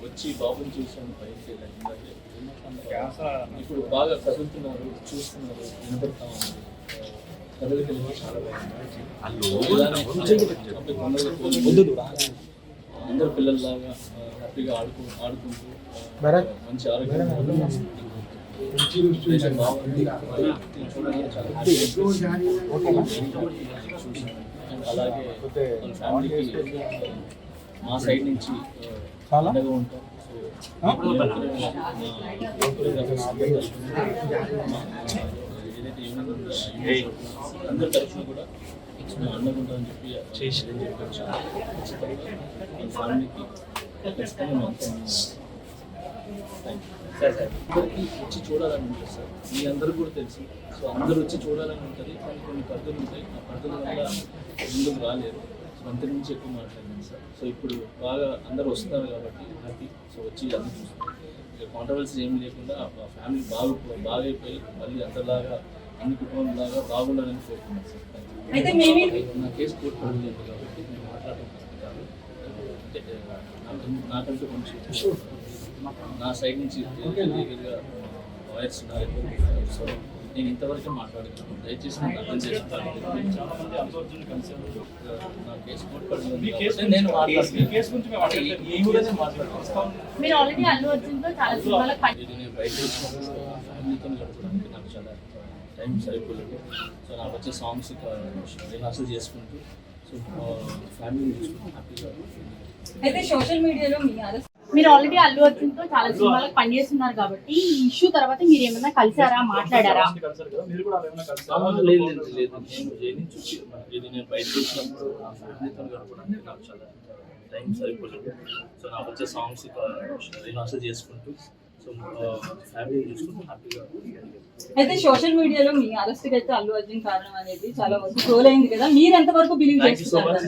వచ్చి బాబుని చూసాను పైకి ఇప్పుడు బాగా కదులుతున్నారు, చూస్తున్నారు, వినపడతా ఉంది. కదలిక చాలా అందరు పిల్లల్లాగా హ్యాపీగా ఆడుకుంటూ మంచి ఆరోగ్యం అలాగే ఫ్యామిలీకి మా సైడ్ నుంచి అండగా ఉంటాం. ఏదైతే అందరి తరఫున కూడా మేము అండగా ఉంటామని చెప్పి చేసిందని చెప్పి ఫ్యామిలీకి ఖచ్చితంగా అందరికీ వచ్చి చూడాలని ఉంటుంది సార్. మీ అందరూ కూడా తెలుసు. సో అందరూ వచ్చి చూడాలని ఉంటుంది, కానీ కొన్ని పరిధులు ఉంటాయి. ఆ పరిధుల వల్ల ముందుకు రాలేరు. సో అంత నుంచి ఎక్కువ మాట్లాడింది సార్. సో ఇప్పుడు బాగా అందరూ వస్తున్నారు కాబట్టి హ్యాపీ. సో వచ్చి అన్ని చూస్తున్నారు. ఇక కాంట్రవర్సీ ఏమి లేకుండా ఫ్యామిలీ బాగైపోయి మళ్ళీ అందరిలాగా అన్ని కుటుంబంలాగా బాగుండాలని కోరుకున్నాను సార్. నా కేసు కోర్టు పడలేదు కాబట్టి నేను మాట్లాడుతున్నాను కాదు. అంటే నాకంటూ కొంచెం నా సైడ్ నుంచి లీగల్గా వాయిస్ ఉన్నారు. సో నేను ఇంతవరకు మాట్లాడుతున్నాను. దయచేసి నాకు అర్థం చేసుకోవాలి. నా కేసు కోర్టు నేను మాట్లాడుతున్నాను. నేను బయట వచ్చినప్పుడు ఫ్యామిలీతో గడపడానికి నాకు చాలా టైం సరిపోలేదు. సో నాకు వచ్చే సాంగ్స్ రిహార్సల్ చేసుకుంటూ సో ఫ్యామిలీ చూసుకుంటూ హ్యాపీగా. అయితే సోషల్ మీడియాలో మీరు ఆల్రెడీ అల్లు అర్జున్ తో చాలా సినిమాలకు పనిచేస్తున్నారు కాబట్టి ఈ ఇష్యూ తర్వాత మీరు ఏమైనా కలిసారా, మాట్లాడారా? లేదు నేను జైలు చూసి నేను బయటకు వచ్చినప్పుడు నా ఫ్యామిలీతో గడపడానికి నాకు చాలా టైం సరిపోలేదు. సో నాకు వచ్చే సాంగ్స్ రిహార్సల్ చేసుకుంటూ సో ఫ్యామిలీ చూసుకుంటూ హ్యాపీగా. అయితే సోషల్ మీడియాలో మీ అరెస్ట్ అయితే అల్లు అర్జున్ కారణం అనేది చాలా వరకు ట్రోల్ అయింది కదా, మీరు ఎంతవరకు బిలీవ్ చేస్తున్నారు?